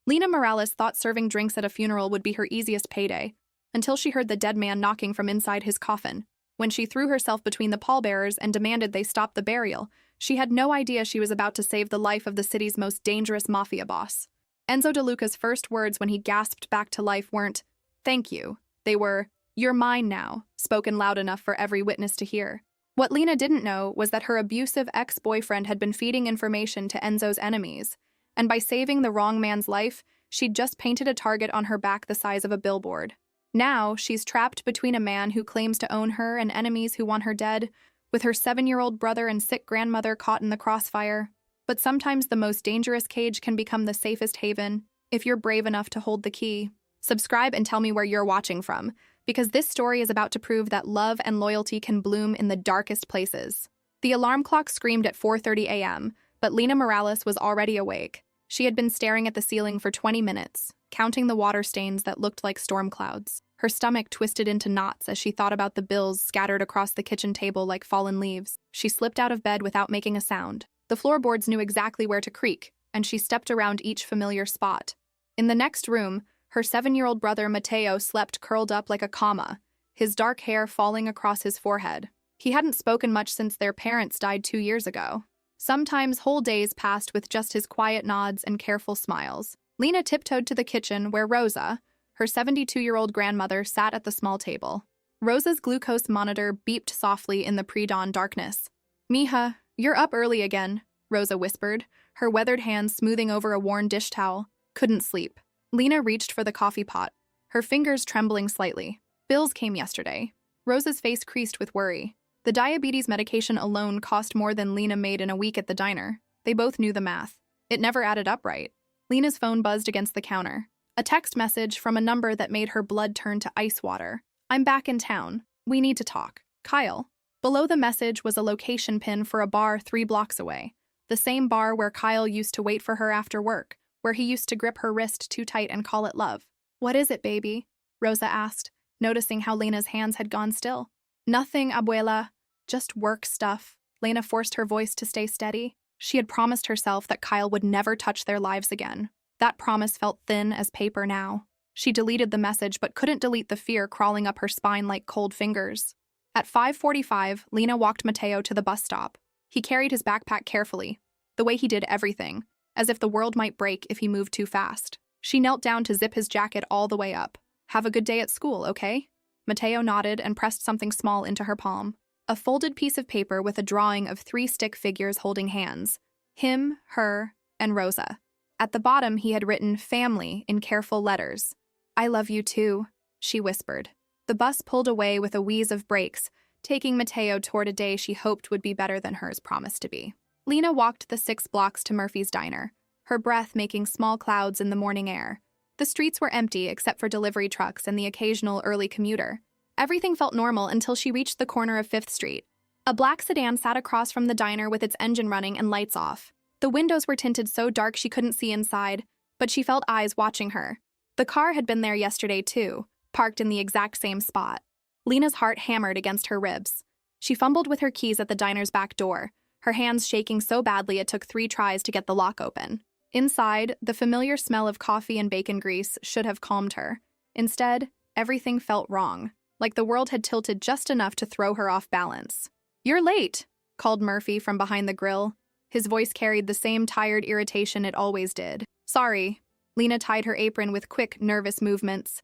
Lena Morales thought serving drinks at a funeral would be her easiest payday, until she heard the dead man knocking from inside his coffin. When she threw herself between the pallbearers and demanded they stop the burial, she had no idea she was about to save the life of the city's most dangerous mafia boss. Enzo DeLuca's first words when he gasped back to life weren't, "Thank you." They were, "You're mine now," spoken loud enough for every witness to hear. What Lena didn't know was that her abusive ex-boyfriend had been feeding information to Enzo's enemies, and by saving the wrong man's life, she'd just painted a target on her back the size of a billboard. Now, she's trapped between a man who claims to own her and enemies who want her dead, with her 7-year-old brother and sick grandmother caught in the crossfire. But sometimes the most dangerous cage can become the safest haven, if you're brave enough to hold the key. Subscribe and tell me where you're watching from, because this story is about to prove that love and loyalty can bloom in the darkest places. The alarm clock screamed at 4:30 a.m., but Lena Morales was already awake. She had been staring at the ceiling for 20 minutes, counting the water stains that looked like storm clouds. Her stomach twisted into knots as she thought about the bills scattered across the kitchen table like fallen leaves. She slipped out of bed without making a sound. The floorboards knew exactly where to creak, and she stepped around each familiar spot. In the next room, her 7-year-old brother Mateo slept curled up like a comma, his dark hair falling across his forehead. He hadn't spoken much since their parents died 2 years ago. Sometimes whole days passed with just his quiet nods and careful smiles. Lena tiptoed to the kitchen where Rosa, her 72-year-old grandmother, sat at the small table. Rosa's glucose monitor beeped softly in the pre-dawn darkness. "Mija, you're up early again," Rosa whispered, her weathered hands smoothing over a worn dish towel. "Couldn't sleep." Lena reached for the coffee pot, her fingers trembling slightly. "Bills came yesterday." Rosa's face creased with worry. The diabetes medication alone cost more than Lena made in a week at the diner. They both knew the math. It never added up right. Lena's phone buzzed against the counter. A text message from a number that made her blood turn to ice water. "I'm back in town. We need to talk. Kyle." Below the message was a location pin for a bar 3 blocks away. The same bar where Kyle used to wait for her after work, where he used to grip her wrist too tight and call it love. "What is it, baby?" Rosa asked, noticing how Lena's hands had gone still. "Nothing, abuela. Just work stuff." Lena forced her voice to stay steady. She had promised herself that Kyle would never touch their lives again. That promise felt thin as paper now. She deleted the message but couldn't delete the fear crawling up her spine like cold fingers. At 5:45, Lena walked Mateo to the bus stop. He carried his backpack carefully, the way he did everything, as if the world might break if he moved too fast. She knelt down to zip his jacket all the way up. "Have a good day at school, okay?" Mateo nodded and pressed something small into her palm. A folded piece of paper with a drawing of 3 stick figures holding hands. Him, her, and Rosa. At the bottom, he had written "family" in careful letters. "I love you too," she whispered. The bus pulled away with a wheeze of brakes, taking Mateo toward a day she hoped would be better than hers promised to be. Lena walked the 6 blocks to Murphy's diner, her breath making small clouds in the morning air. The streets were empty except for delivery trucks and the occasional early commuter. Everything felt normal until she reached the corner of 5th Street. A black sedan sat across from the diner with its engine running and lights off. The windows were tinted so dark she couldn't see inside, but she felt eyes watching her. The car had been there yesterday too, parked in the exact same spot. Lena's heart hammered against her ribs. She fumbled with her keys at the diner's back door, her hands shaking so badly it took 3 tries to get the lock open. Inside, the familiar smell of coffee and bacon grease should have calmed her. Instead, everything felt wrong, like the world had tilted just enough to throw her off balance. "You're late," called Murphy from behind the grill. His voice carried the same tired irritation it always did. "Sorry." Lena tied her apron with quick, nervous movements.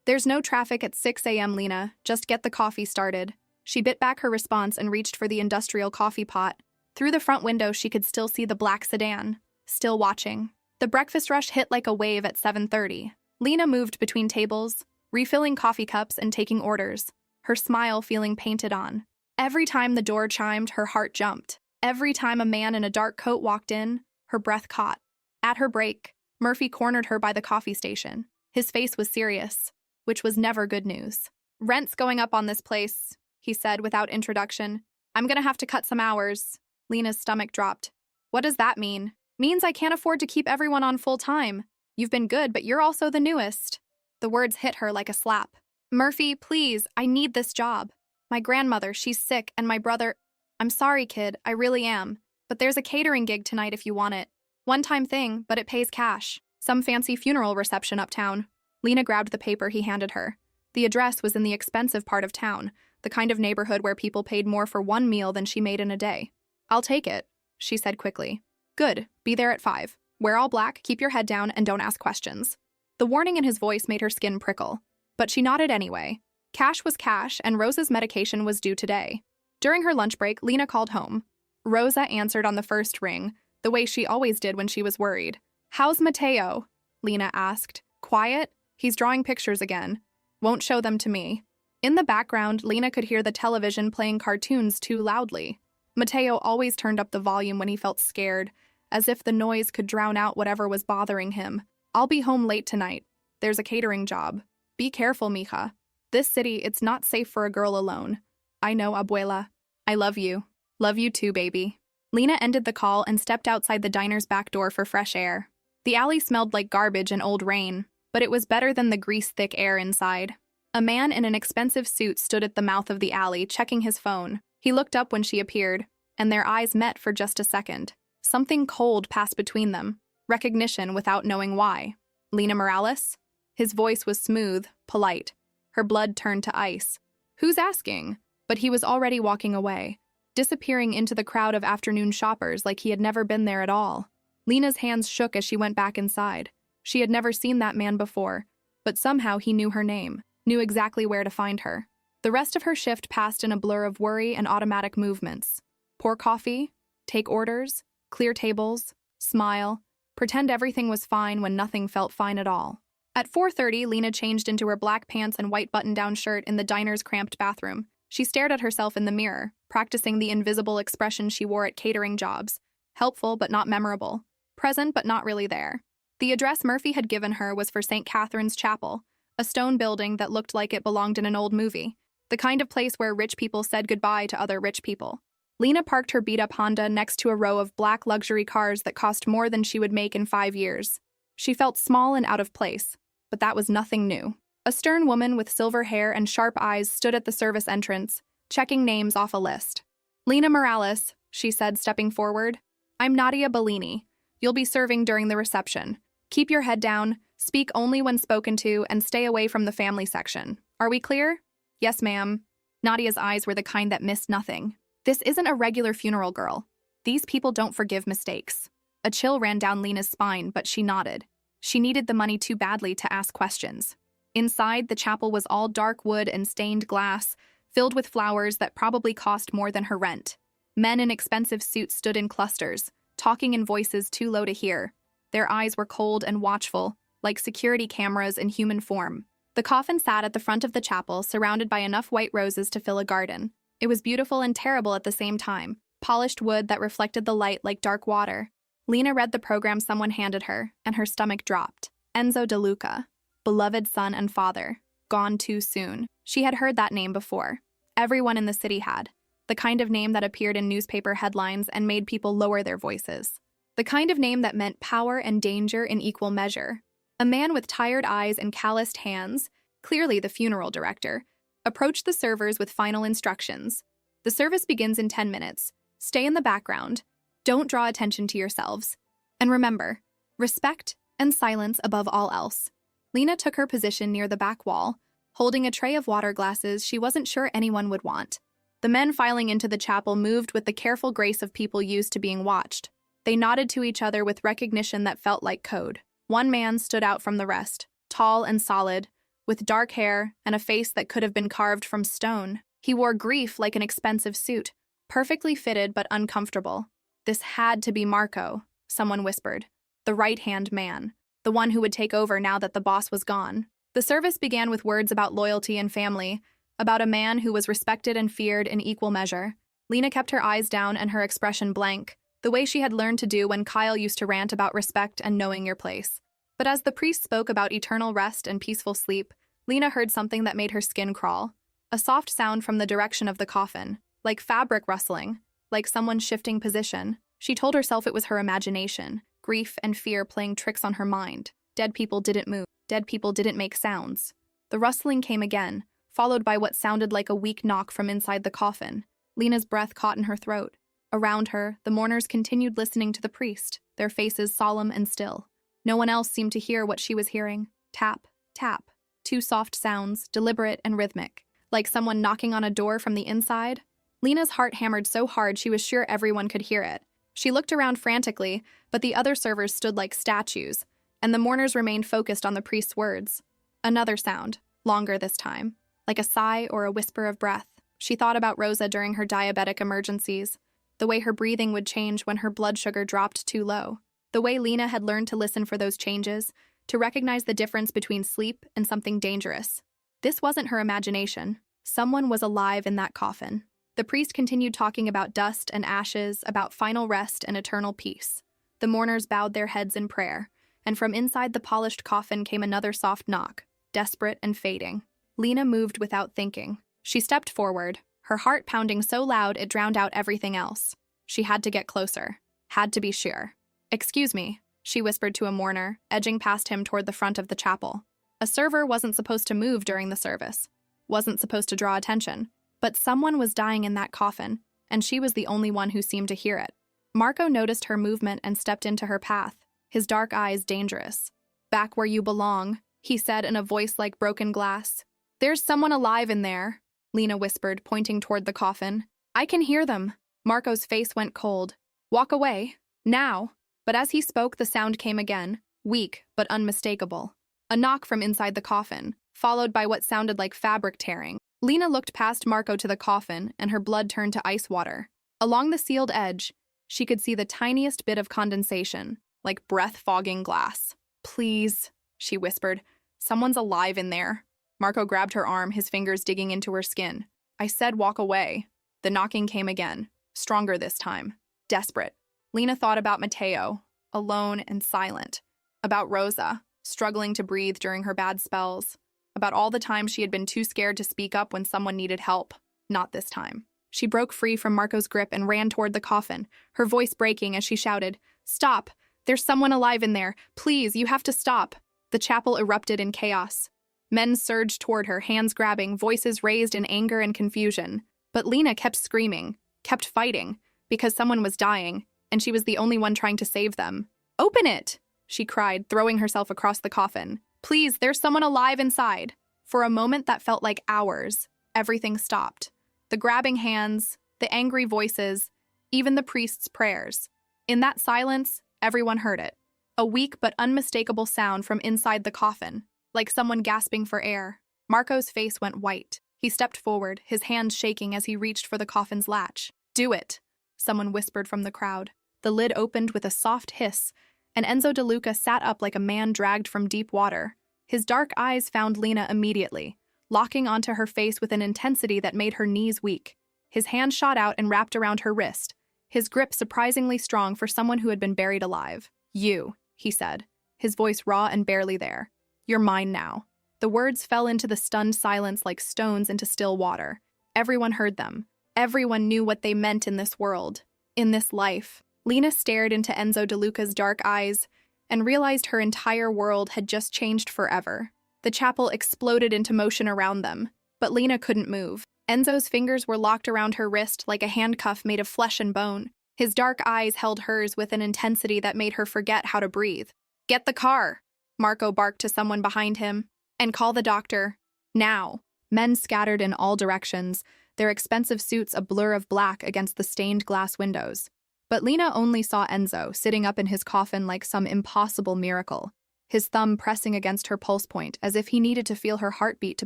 "There's no traffic at 6 a.m., Lena. Just get the coffee started." She bit back her response and reached for the industrial coffee pot. Through the front window, she could still see the black sedan, still watching. The breakfast rush hit like a wave at 7:30. Lena moved between tables, refilling coffee cups and taking orders, her smile feeling painted on. Every time the door chimed, her heart jumped. Every time a man in a dark coat walked in, her breath caught. At her break, Murphy cornered her by the coffee station. His face was serious, which was never good news. "Rent's going up on this place," he said without introduction. "I'm gonna have to cut some hours." Lena's stomach dropped. "What does that mean?" "Means I can't afford to keep everyone on full time. You've been good, but you're also the newest." The words hit her like a slap. "Murphy, please, I need this job. My grandmother, she's sick, and my brother—" "I'm sorry, kid, I really am. But there's a catering gig tonight if you want it." One-time thing, but it pays cash. Some fancy funeral reception uptown. Lena grabbed the paper he handed her. The address was in the expensive part of town, the kind of neighborhood where people paid more for one meal than she made in a day. "I'll take it," she said quickly. "Good, be there at 5. Wear all black, keep your head down, and don't ask questions." The warning in his voice made her skin prickle, but she nodded anyway. Cash was cash, and Rosa's medication was due today. During her lunch break, Lena called home. Rosa answered on the first ring, the way she always did when she was worried. "How's Mateo?" Lena asked. "Quiet? He's drawing pictures again. Won't show them to me." In the background, Lena could hear the television playing cartoons too loudly. Mateo always turned up the volume when he felt scared, as if the noise could drown out whatever was bothering him. "I'll be home late tonight. There's a catering job. Be careful, mija. This city, it's not safe for a girl alone. I know, abuela. I love you. Love you too, baby." Lena ended the call and stepped outside the diner's back door for fresh air. The alley smelled like garbage and old rain, but it was better than the grease-thick air inside. A man in an expensive suit stood at the mouth of the alley, checking his phone. He looked up when she appeared, and their eyes met for just a second. Something cold passed between them, recognition without knowing why. "Lena Morales?" His voice was smooth, polite. Her blood turned to ice. "Who's asking?" But he was already walking away, disappearing into the crowd of afternoon shoppers like he had never been there at all. Lena's hands shook as she went back inside. She had never seen that man before, but somehow he knew her name, knew exactly where to find her. The rest of her shift passed in a blur of worry and automatic movements. Pour coffee, take orders, clear tables, smile, pretend everything was fine when nothing felt fine at all. At 4:30, Lena changed into her black pants and white button-down shirt in the diner's cramped bathroom. She stared at herself in the mirror, practicing the invisible expression she wore at catering jobs. Helpful but not memorable. Present but not really there. The address Murphy had given her was for St. Catherine's Chapel, a stone building that looked like it belonged in an old movie, the kind of place where rich people said goodbye to other rich people. Lena parked her beat-up Honda next to a row of black luxury cars that cost more than she would make in 5 years. She felt small and out of place, but that was nothing new. A stern woman with silver hair and sharp eyes stood at the service entrance, checking names off a list. "Lena Morales," she said, stepping forward. "I'm Nadia Bellini. You'll be serving during the reception. Keep your head down, speak only when spoken to, and stay away from the family section. Are we clear?" "Yes, ma'am." Nadia's eyes were the kind that missed nothing. This isn't a regular funeral, girl. These people don't forgive mistakes. A chill ran down Lena's spine, but she nodded. She needed the money too badly to ask questions. Inside, the chapel was all dark wood and stained glass, filled with flowers that probably cost more than her rent. Men in expensive suits stood in clusters, talking in voices too low to hear. Their eyes were cold and watchful, like security cameras in human form. The coffin sat at the front of the chapel, surrounded by enough white roses to fill a garden. It was beautiful and terrible at the same time, polished wood that reflected the light like dark water. Lena read the program someone handed her, and her stomach dropped. Enzo DeLuca, beloved son and father, gone too soon. She had heard that name before. Everyone in the city had. The kind of name that appeared in newspaper headlines and made people lower their voices. The kind of name that meant power and danger in equal measure. A man with tired eyes and calloused hands, clearly the funeral director, approached the servers with final instructions. "The service begins in 10 minutes. Stay in the background. Don't draw attention to yourselves. And remember, respect and silence above all else." Lena took her position near the back wall, holding a tray of water glasses she wasn't sure anyone would want. The men filing into the chapel moved with the careful grace of people used to being watched. They nodded to each other with recognition that felt like code. One man stood out from the rest, tall and solid, with dark hair and a face that could have been carved from stone. He wore grief like an expensive suit, perfectly fitted but uncomfortable. "This had to be Marco," someone whispered. "The right-hand man, the one who would take over now that the boss was gone." The service began with words about loyalty and family, about a man who was respected and feared in equal measure. Lena kept her eyes down and her expression blank, the way she had learned to do when Kyle used to rant about respect and knowing your place. But as the priest spoke about eternal rest and peaceful sleep, Lena heard something that made her skin crawl. A soft sound from the direction of the coffin, like fabric rustling, like someone shifting position. She told herself it was her imagination, grief and fear playing tricks on her mind. Dead people didn't move. Dead people didn't make sounds. The rustling came again, followed by what sounded like a weak knock from inside the coffin. Lena's breath caught in her throat. Around her, the mourners continued listening to the priest. their faces solemn and still. No one else seemed to hear what she was hearing. Tap, tap. Two soft sounds, deliberate and rhythmic, like someone knocking on a door from the inside. Lena's heart hammered so hard she was sure everyone could hear it. She looked around frantically, but the other servers stood like statues, and the mourners remained focused on the priest's words. Another sound, longer this time, like a sigh or a whisper of breath. She thought about Rosa during her diabetic emergencies, the way her breathing would change when her blood sugar dropped too low, the way Lena had learned to listen for those changes, to recognize the difference between sleep and something dangerous. This wasn't her imagination. Someone was alive in that coffin. The priest continued talking about dust and ashes, about final rest and eternal peace. The mourners bowed their heads in prayer, and from inside the polished coffin came another soft knock, desperate and fading. Lena moved without thinking. She stepped forward, her heart pounding so loud it drowned out everything else. She had to get closer, had to be sure. "Excuse me," she whispered to a mourner, edging past him toward the front of the chapel. A server wasn't supposed to move during the service, wasn't supposed to draw attention, but someone was dying in that coffin, and she was the only one who seemed to hear it. Marco noticed her movement and stepped into her path, his dark eyes dangerous. "Back where you belong," he said in a voice like broken glass. "There's someone alive in there," Lena whispered, pointing toward the coffin. "I can hear them." Marco's face went cold. "Walk away. Now." But as he spoke, the sound came again, weak but unmistakable. A knock from inside the coffin, followed by what sounded like fabric tearing. Lena looked past Marco to the coffin, and her blood turned to ice water. Along the sealed edge, she could see the tiniest bit of condensation, like breath-fogging glass. "Please," she whispered. "Someone's alive in there." Marco grabbed her arm, his fingers digging into her skin. "I said walk away." The knocking came again, stronger this time, desperate. Lena thought about Matteo, alone and silent, about Rosa, struggling to breathe during her bad spells, about all the times she had been too scared to speak up when someone needed help. Not this time. She broke free from Marco's grip and ran toward the coffin, her voice breaking as she shouted, "Stop! There's someone alive in there! Please, you have to stop!" The chapel erupted in chaos. Men surged toward her, hands grabbing, voices raised in anger and confusion. But Lena kept screaming, kept fighting, because someone was dying, and she was the only one trying to save them. "Open it!" she cried, throwing herself across the coffin. "Please, there's someone alive inside." For a moment that felt like hours, everything stopped. The grabbing hands, the angry voices, even the priest's prayers. In that silence, everyone heard it. A weak but unmistakable sound from inside the coffin, like someone gasping for air. Marco's face went white. He stepped forward, his hands shaking as he reached for the coffin's latch. "Do it," someone whispered from the crowd. The lid opened with a soft hiss, and Enzo DeLuca sat up like a man dragged from deep water. His dark eyes found Lena immediately, locking onto her face with an intensity that made her knees weak. His hand shot out and wrapped around her wrist, his grip surprisingly strong for someone who had been buried alive. "You," he said, his voice raw and barely there. "You're mine now." The words fell into the stunned silence like stones into still water. Everyone heard them. Everyone knew what they meant in this world, in this life. Lena stared into Enzo DeLuca's dark eyes and realized her entire world had just changed forever. The chapel exploded into motion around them, but Lena couldn't move. Enzo's fingers were locked around her wrist like a handcuff made of flesh and bone. His dark eyes held hers with an intensity that made her forget how to breathe. "Get the car," Marco barked to someone behind him, "and call the doctor. Now." Men scattered in all directions, their expensive suits a blur of black against the stained glass windows. But Lena only saw Enzo sitting up in his coffin like some impossible miracle, his thumb pressing against her pulse point as if he needed to feel her heartbeat to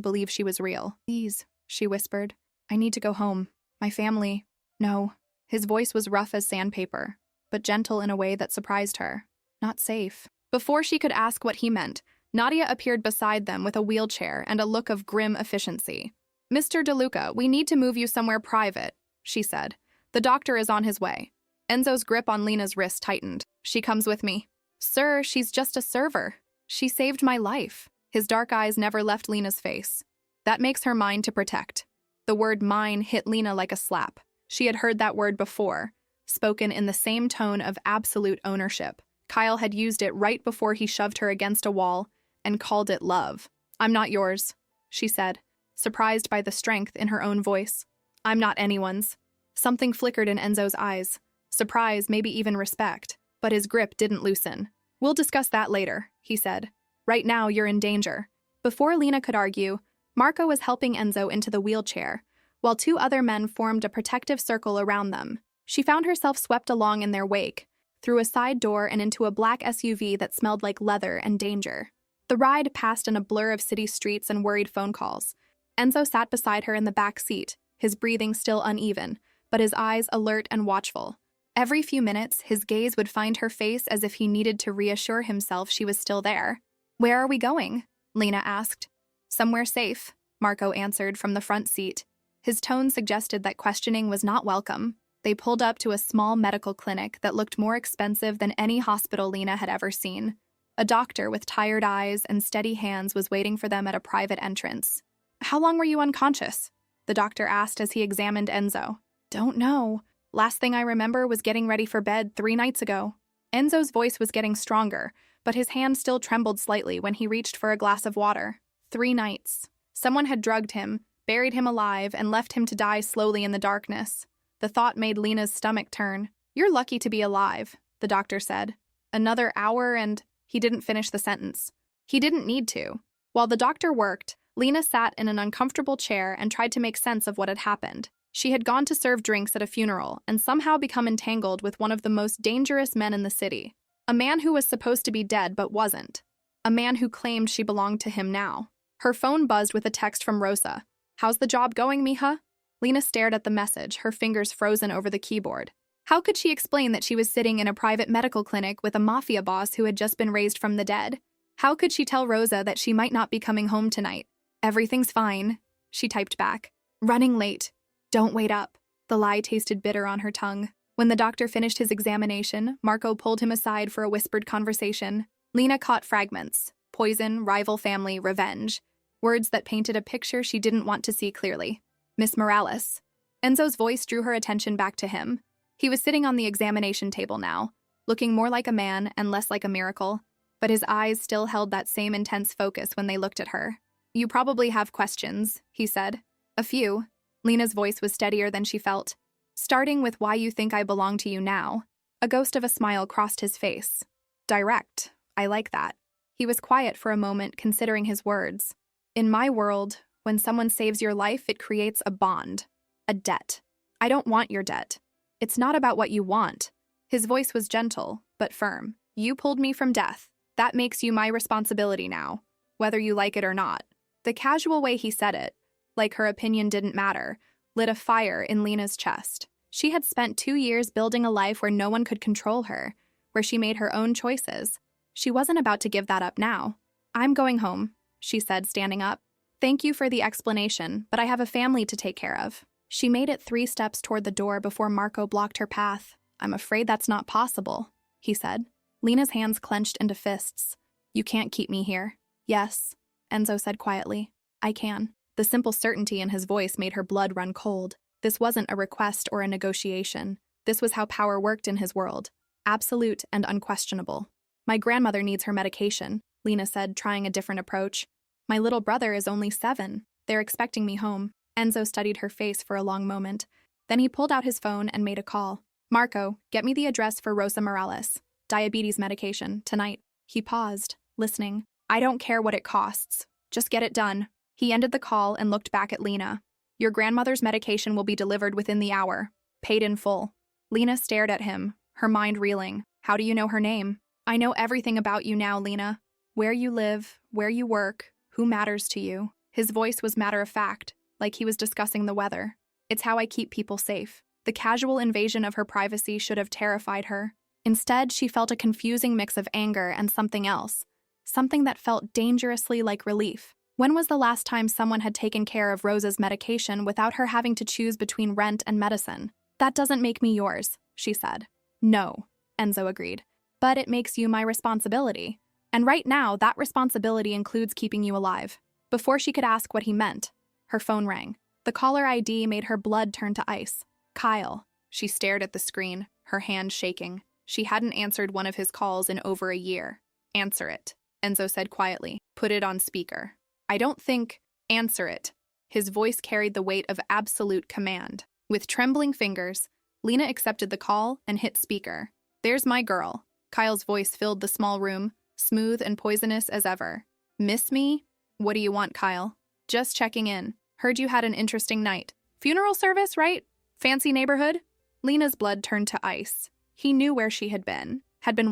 believe she was real. "Please," she whispered. "I need to go home. My family." "No." His voice was rough as sandpaper, but gentle in a way that surprised her. "Not safe." Before she could ask what he meant, Nadia appeared beside them with a wheelchair and a look of grim efficiency. "Mr. DeLuca, we need to move you somewhere private," she said. "The doctor is on his way." Enzo's grip on Lena's wrist tightened. "She comes with me." "Sir, she's just a server. She saved my life." His dark eyes never left Lena's face. "That makes her mine to protect." The word mine hit Lena like a slap. She had heard that word before, spoken in the same tone of absolute ownership. Kyle had used it right before he shoved her against a wall and called it love. "I'm not yours," she said, surprised by the strength in her own voice. "I'm not anyone's." Something flickered in Enzo's eyes. Surprise, maybe even respect. but his grip didn't loosen. "We'll discuss that later," he said. "Right now, you're in danger." Before Lena could argue, Marco was helping Enzo into the wheelchair, while two other men formed a protective circle around them. She found herself swept along in their wake, through a side door and into a black SUV that smelled like leather and danger. The ride passed in a blur of city streets and worried phone calls. Enzo sat beside her in the back seat, his breathing still uneven, but his eyes alert and watchful. Every few minutes, his gaze would find her face as if he needed to reassure himself she was still there. "Where are we going?" Lena asked. "Somewhere safe," Marco answered from the front seat. His tone suggested that questioning was not welcome. They pulled up to a small medical clinic that looked more expensive than any hospital Lena had ever seen. A doctor with tired eyes and steady hands was waiting for them at a private entrance. "How long were you unconscious?" the doctor asked as he examined Enzo. "Don't know. Last thing I remember was getting ready for bed 3 nights ago." Enzo's voice was getting stronger, but his hand still trembled slightly when he reached for a glass of water. 3 nights. Someone had drugged him, buried him alive, and left him to die slowly in the darkness. The thought made Lena's stomach turn. "You're lucky to be alive," the doctor said. "Another hour and—" He didn't finish the sentence. He didn't need to. While the doctor worked, Lena sat in an uncomfortable chair and tried to make sense of what had happened. She had gone to serve drinks at a funeral and somehow become entangled with one of the most dangerous men in the city. A man who was supposed to be dead but wasn't. A man who claimed she belonged to him now. Her phone buzzed with a text from Rosa. "How's the job going, mija?" Lena stared at the message, her fingers frozen over the keyboard. How could she explain that she was sitting in a private medical clinic with a Mafia boss who had just been raised from the dead? How could she tell Rosa that she might not be coming home tonight? "Everything's fine," she typed back. "Running late. Don't wait up." The lie tasted bitter on her tongue. When the doctor finished his examination, Marco pulled him aside for a whispered conversation. Lena caught fragments. Poison, rival family, revenge. Words that painted a picture she didn't want to see clearly. "Miss Morales." Enzo's voice drew her attention back to him. He was sitting on the examination table now, looking more like a man and less like a miracle, but his eyes still held that same intense focus when they looked at her. "You probably have questions," he said. "A few." Lena's voice was steadier than she felt. "Starting with why you think I belong to you now." A ghost of a smile crossed his face. "Direct. I like that." He was quiet for a moment, considering his words. "In my world, when someone saves your life, it creates a bond. A debt. I don't want your debt. It's not about what you want." His voice was gentle, but firm. "You pulled me from death. That makes you my responsibility now, whether you like it or not." The casual way he said it, like her opinion didn't matter, lit a fire in Lena's chest. She had spent 2 years building a life where no one could control her, where she made her own choices. She wasn't about to give that up now. "I'm going home," she said, standing up. "Thank you for the explanation, but I have a family to take care of." She made it 3 steps toward the door before Marco blocked her path. "I'm afraid that's not possible," he said. Lena's hands clenched into fists. "You can't keep me here." "Yes," Enzo said quietly. "I can." The simple certainty in his voice made her blood run cold. This wasn't a request or a negotiation. This was how power worked in his world. Absolute and unquestionable. "My grandmother needs her medication," Lena said, trying a different approach. "My little brother is only 7. They're expecting me home." Enzo studied her face for a long moment. Then he pulled out his phone and made a call. "Marco, get me the address for Rosa Morales. Diabetes medication, tonight." He paused, listening. "I don't care what it costs. Just get it done." He ended the call and looked back at Lena. "Your grandmother's medication will be delivered within the hour. Paid in full." Lena stared at him, her mind reeling. "How do you know her name?" "I know everything about you now, Lena. Where you live, where you work, who matters to you." His voice was matter-of-fact, like he was discussing the weather. "It's how I keep people safe." The casual invasion of her privacy should have terrified her. Instead, she felt a confusing mix of anger and something else. Something that felt dangerously like relief. When was the last time someone had taken care of Rosa's medication without her having to choose between rent and medicine? "That doesn't make me yours," she said. "No," Enzo agreed. "But it makes you my responsibility. And right now, that responsibility includes keeping you alive." Before she could ask what he meant, her phone rang. The caller ID made her blood turn to ice. "Kyle." She stared at the screen, her hand shaking. She hadn't answered one of his calls in over a year. "Answer it," Enzo said quietly. "Put it on speaker." "I don't think—" "Answer it." His voice carried the weight of absolute command. With trembling fingers, Lena accepted the call and hit speaker. "There's my girl," Kyle's voice filled the small room, smooth and poisonous as ever. Miss me? What do you want, Kyle? Just checking in. Heard you had an interesting night. Funeral service, right? Fancy neighborhood? Lena's blood turned to ice. He knew where she had been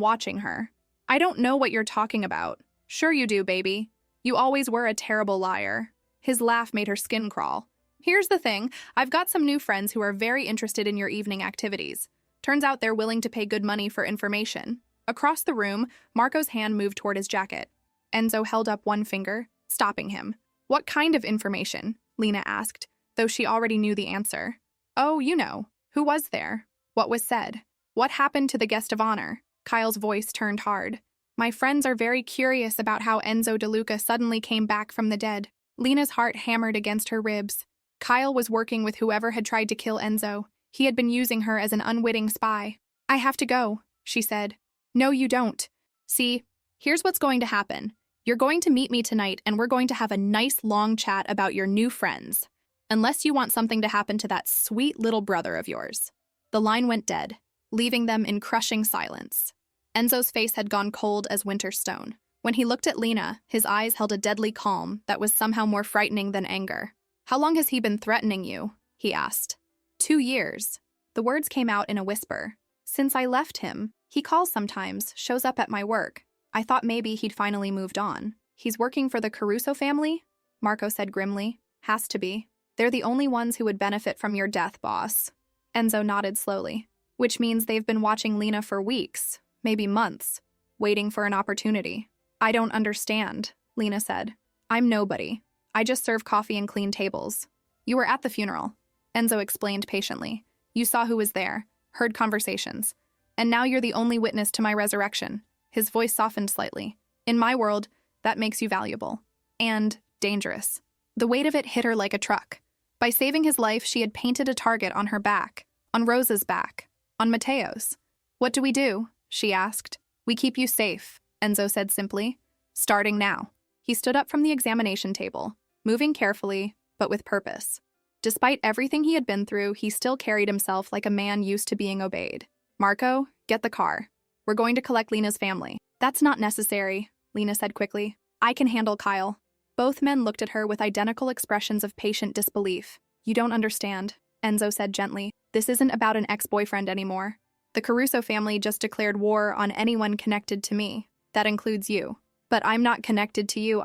watching her. I don't know what you're talking about. Sure you do, baby. You always were a terrible liar. His laugh made her skin crawl. Here's the thing, I've got some new friends who are very interested in your evening activities. Turns out they're willing to pay good money for information. Across the room, Marco's hand moved toward his jacket. Enzo held up one finger, stopping him. What kind of information? Lena asked, though she already knew the answer. Oh, you know. Who was there? What was said? What happened to the guest of honor? Kyle's voice turned hard. My friends are very curious about how Enzo DeLuca suddenly came back from the dead. Lena's heart hammered against her ribs. Kyle was working with whoever had tried to kill Enzo. He had been using her as an unwitting spy. I have to go, she said. No, you don't. See, here's what's going to happen. You're going to meet me tonight and we're going to have a nice long chat about your new friends. Unless you want something to happen to that sweet little brother of yours. The line went dead, leaving them in crushing silence. Enzo's face had gone cold as winter stone. When he looked at Lena, his eyes held a deadly calm that was somehow more frightening than anger. How long has he been threatening you? He asked. 2 years. The words came out in a whisper. Since I left him, he calls sometimes, shows up at my work. I thought maybe he'd finally moved on. He's working for the Caruso family? Marco said grimly. Has to be. They're the only ones who would benefit from your death, boss. Enzo nodded slowly. Which means they've been watching Lena for weeks, maybe months, waiting for an opportunity. I don't understand, Lena said. I'm nobody. I just serve coffee and clean tables. You were at the funeral, Enzo explained patiently. You saw who was there, heard conversations. And now you're the only witness to my resurrection. His voice softened slightly. In my world, that makes you valuable. And dangerous. The weight of it hit her like a truck. By saving his life, she had painted a target on her back, on Rosa's back, on Mateo's. What do we do? She asked. We keep you safe, Enzo said simply. Starting now. He stood up from the examination table, moving carefully, but with purpose. Despite everything he had been through, he still carried himself like a man used to being obeyed. Marco, get the car. We're going to collect Lena's family. That's not necessary, Lena said quickly. I can handle Kyle. Both men looked at her with identical expressions of patient disbelief. You don't understand, Enzo said gently. This isn't about an ex-boyfriend anymore. The Caruso family just declared war on anyone connected to me. That includes you. But I'm not connected to you,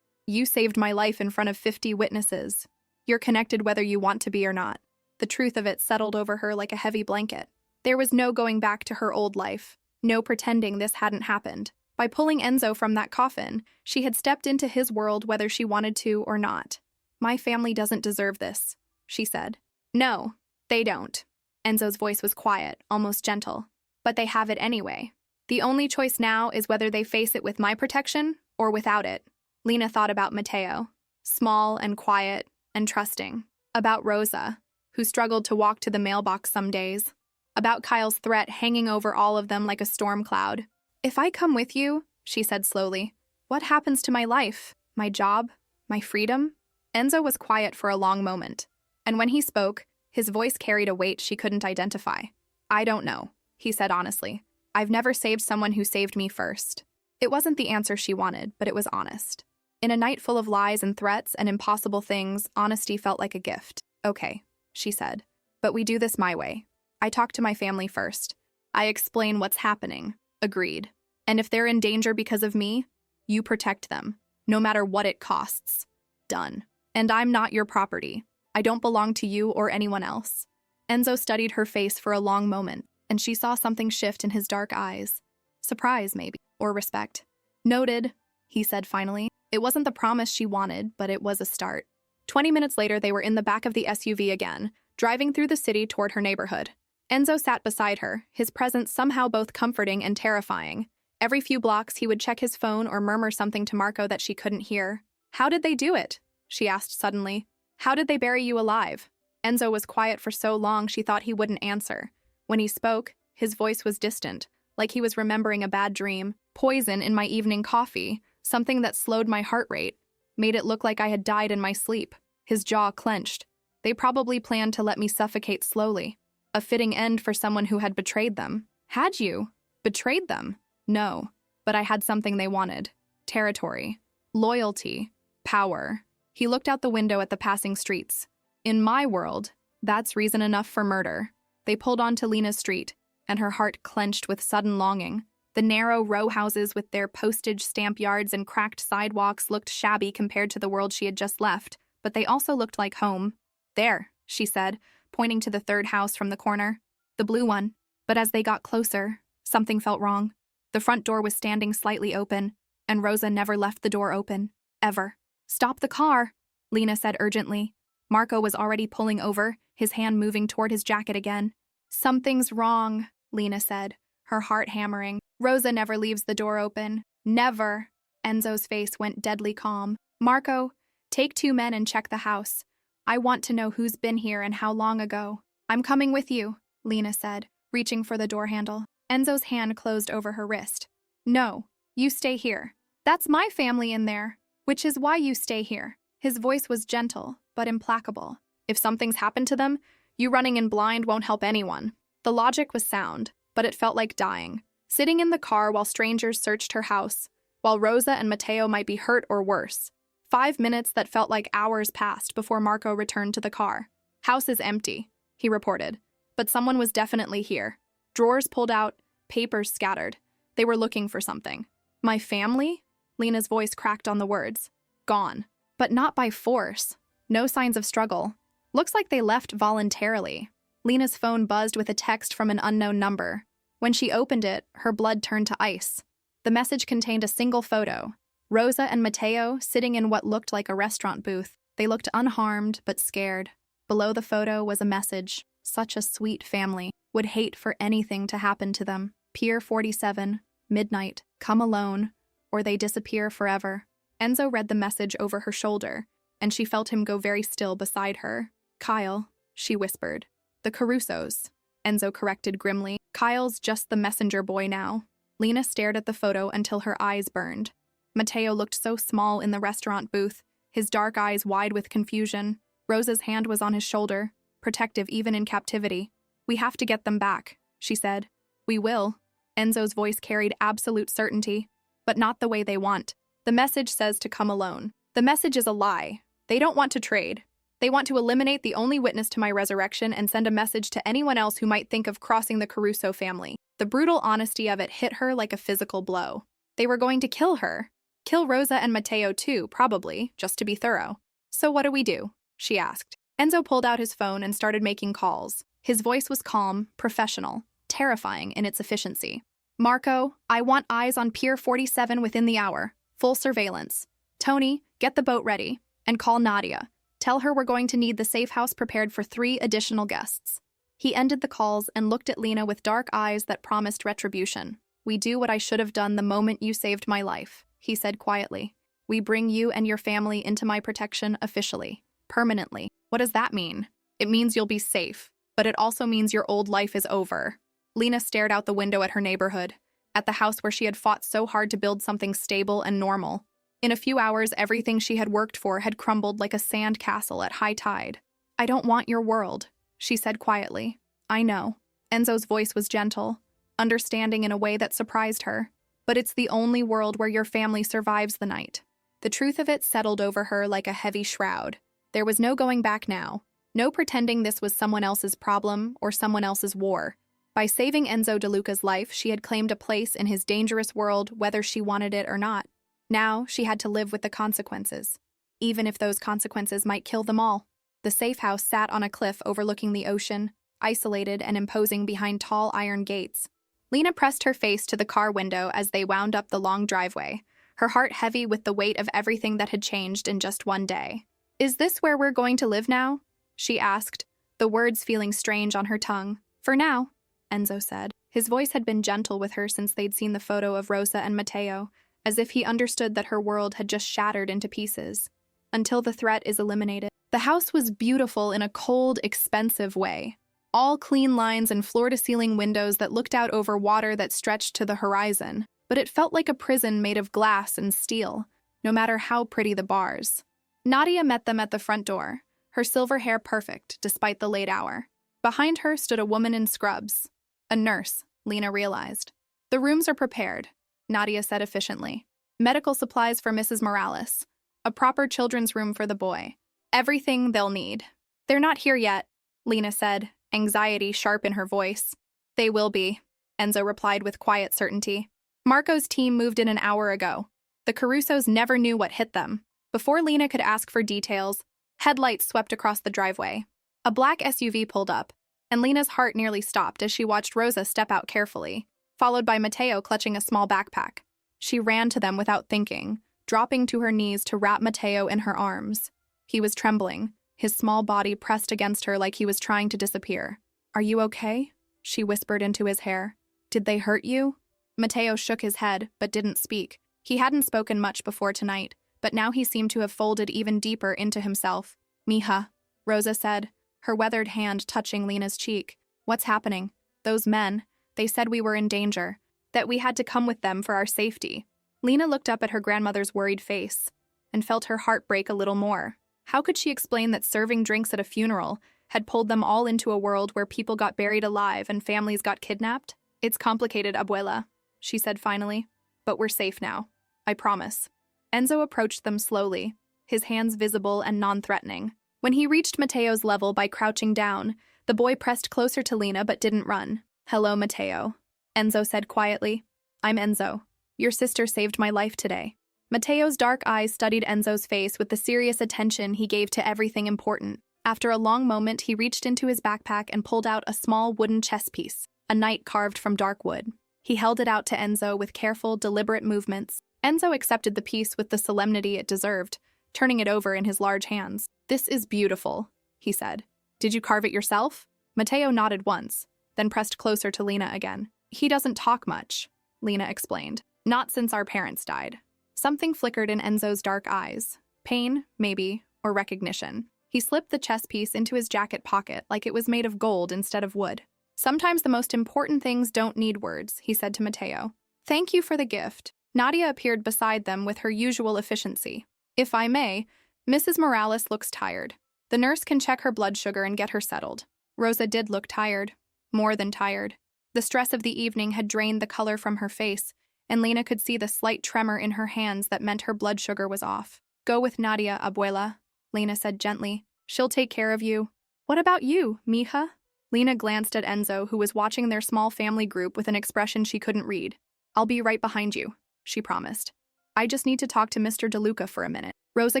You saved my life in front of 50 witnesses. You're connected whether you want to be or not. The truth of it settled over her like a heavy blanket. There was no going back to her old life. No pretending this hadn't happened. By pulling Enzo from that coffin, she had stepped into his world whether she wanted to or not. My family doesn't deserve this, she said. No, they don't. Enzo's voice was quiet, almost gentle. But they have it anyway. The only choice now is whether they face it with my protection or without it. Lena thought about Mateo, small and quiet and trusting. About Rosa, who struggled to walk to the mailbox some days. About Kyle's threat hanging over all of them like a storm cloud. If I come with you, she said slowly, what happens to my life, my job, my freedom? Enzo was quiet for a long moment, and when he spoke, his voice carried a weight she couldn't identify. I don't know, he said honestly. I've never saved someone who saved me first. It wasn't the answer she wanted, but it was honest. In a night full of lies and threats and impossible things, honesty felt like a gift. Okay, she said, but we do this my way. I talk to my family first. I explain what's happening. Agreed. And if they're in danger because of me, you protect them, no matter what it costs. Done. And I'm not your property. I don't belong to you or anyone else. Enzo studied her face for a long moment, and she saw something shift in his dark eyes. Surprise, maybe, or respect. Noted, he said finally. It wasn't the promise she wanted, but it was a start. 20 minutes later, they were in the back of the SUV again, driving through the city toward her neighborhood. Enzo sat beside her, his presence somehow both comforting and terrifying. Every few blocks, he would check his phone or murmur something to Marco that she couldn't hear. How did they do it? She asked suddenly. How did they bury you alive? Enzo was quiet for so long she thought he wouldn't answer. When he spoke, his voice was distant, like he was remembering a bad dream. Poison in my evening coffee, something that slowed my heart rate, made it look like I had died in my sleep. His jaw clenched. They probably planned to let me suffocate slowly. A fitting end for someone who had betrayed them. Had you? Betrayed them? No, but I had something they wanted. Territory, loyalty, power. He looked out the window at the passing streets. In my world, that's reason enough for murder. They pulled onto Lena's street, and her heart clenched with sudden longing. The narrow row houses with their postage stamp yards and cracked sidewalks looked shabby compared to the world she had just left, but they also looked like home. There, she said, pointing to the third house from the corner. The blue one. But as they got closer, something felt wrong. The front door was standing slightly open, and Rosa never left the door open. Ever. Stop the car, Lena said urgently. Marco was already pulling over, his hand moving toward his jacket again. Something's wrong, Lena said, her heart hammering. Rosa never leaves the door open. Never. Enzo's face went deadly calm. Marco, take 2 men and check the house. I want to know who's been here and how long ago. I'm coming with you, Lena said, reaching for the door handle. Enzo's hand closed over her wrist. No, you stay here. That's my family in there, which is why you stay here. His voice was gentle, but implacable. If something's happened to them, you running in blind won't help anyone. The logic was sound, but it felt like dying. Sitting in the car while strangers searched her house, while Rosa and Matteo might be hurt or worse. 5 minutes that felt like hours passed before Marco returned to the car. House is empty, he reported, but someone was definitely here. Drawers pulled out, papers scattered. They were looking for something. My family? Lena's voice cracked on the words. Gone. But not by force. No signs of struggle. Looks like they left voluntarily. Lena's phone buzzed with a text from an unknown number. When she opened it, her blood turned to ice. The message contained a single photo. Rosa and Matteo sitting in what looked like a restaurant booth. They looked unharmed but scared. Below the photo was a message. Such a sweet family. Would hate for anything to happen to them. Pier 47, midnight, come alone, or they disappear forever. Enzo read the message over her shoulder, and she felt him go very still beside her. Kyle, she whispered. The Carusos, Enzo corrected grimly. Kyle's just the messenger boy now. Lena stared at the photo until her eyes burned. Matteo looked so small in the restaurant booth, his dark eyes wide with confusion. Rosa's hand was on his shoulder, protective even in captivity. We have to get them back, she said. We will. Enzo's voice carried absolute certainty, but not the way they want. The message says to come alone. The message is a lie. They don't want to trade. They want to eliminate the only witness to my resurrection and send a message to anyone else who might think of crossing the Caruso family. The brutal honesty of it hit her like a physical blow. They were going to kill her. Kill Rosa and Matteo too, probably, just to be thorough. So what do we do? She asked. Enzo pulled out his phone and started making calls. His voice was calm, professional, terrifying in its efficiency. Marco, I want eyes on Pier 47 within the hour. Full surveillance. Tony, get the boat ready. And call Nadia. Tell her we're going to need the safe house prepared for 3 additional guests. He ended the calls and looked at Lena with dark eyes that promised retribution. We do what I should have done the moment you saved my life, he said quietly. We bring you and your family into my protection officially, permanently. What does that mean? It means you'll be safe, but it also means your old life is over. Lena stared out the window at her neighborhood, at the house where she had fought so hard to build something stable and normal. In a few hours, everything she had worked for had crumbled like a sand castle at high tide. I don't want your world, she said quietly. I know. Enzo's voice was gentle, understanding in a way that surprised her. But it's the only world where your family survives the night. The truth of it settled over her like a heavy shroud. There was no going back now. No pretending this was someone else's problem or someone else's war. By saving Enzo DeLuca's life, she had claimed a place in his dangerous world whether she wanted it or not. Now, she had to live with the consequences, even if those consequences might kill them all. The safe house sat on a cliff overlooking the ocean, isolated and imposing behind tall iron gates. Lena pressed her face to the car window as they wound up the long driveway, her heart heavy with the weight of everything that had changed in just one day. Is this where we're going to live now? She asked, the words feeling strange on her tongue. For now, Enzo said. His voice had been gentle with her since they'd seen the photo of Rosa and Matteo, as if he understood that her world had just shattered into pieces. Until the threat is eliminated. The house was beautiful in a cold, expensive way. All clean lines and floor-to-ceiling windows that looked out over water that stretched to the horizon. But it felt like a prison made of glass and steel, no matter how pretty the bars. Nadia met them at the front door, her silver hair perfect despite the late hour. Behind her stood a woman in scrubs. A nurse, Lena realized. The rooms are prepared, Nadia said efficiently. Medical supplies for Mrs. Morales. A proper children's room for the boy. Everything they'll need. They're not here yet, Lena said, anxiety sharp in her voice. They will be, Enzo replied with quiet certainty. Marco's team moved in an hour ago. The Carusos never knew what hit them. Before Lena could ask for details, headlights swept across the driveway. A black SUV pulled up, and Lena's heart nearly stopped as she watched Rosa step out carefully, followed by Mateo clutching a small backpack. She ran to them without thinking, dropping to her knees to wrap Mateo in her arms. He was trembling, his small body pressed against her like he was trying to disappear. "Are you okay?" she whispered into his hair. "Did they hurt you?" Mateo shook his head, but didn't speak. He hadn't spoken much before tonight, but now he seemed to have folded even deeper into himself. "Mija," Rosa said, her weathered hand touching Lena's cheek. "What's happening? Those men, they said we were in danger, that we had to come with them for our safety." Lena looked up at her grandmother's worried face and felt her heart break a little more. How could she explain that serving drinks at a funeral had pulled them all into a world where people got buried alive and families got kidnapped? "It's complicated, Abuela," she said finally. "But we're safe now. I promise." Enzo approached them slowly, his hands visible and non-threatening. When he reached Mateo's level by crouching down, the boy pressed closer to Lena but didn't run. "Hello, Mateo," Enzo said quietly. "I'm Enzo. Your sister saved my life today." Mateo's dark eyes studied Enzo's face with the serious attention he gave to everything important. After a long moment, he reached into his backpack and pulled out a small wooden chess piece, a knight carved from dark wood. He held it out to Enzo with careful, deliberate movements. Enzo accepted the piece with the solemnity it deserved, turning it over in his large hands. "This is beautiful," he said. "Did you carve it yourself?" Mateo nodded once, then pressed closer to Lena again. "He doesn't talk much," Lena explained. "Not since our parents died." Something flickered in Enzo's dark eyes. Pain, maybe, or recognition. He slipped the chess piece into his jacket pocket like it was made of gold instead of wood. "Sometimes the most important things don't need words," he said to Mateo. "Thank you for the gift." Nadia appeared beside them with her usual efficiency. "If I may, Mrs. Morales looks tired. The nurse can check her blood sugar and get her settled." Rosa did look tired. More than tired. The stress of the evening had drained the color from her face, and Lena could see the slight tremor in her hands that meant her blood sugar was off. "Go with Nadia, Abuela," Lena said gently. "She'll take care of you." "What about you, Mija?" Lena glanced at Enzo, who was watching their small family group with an expression she couldn't read. "I'll be right behind you," she promised. "I just need to talk to Mr. DeLuca for a minute." Rosa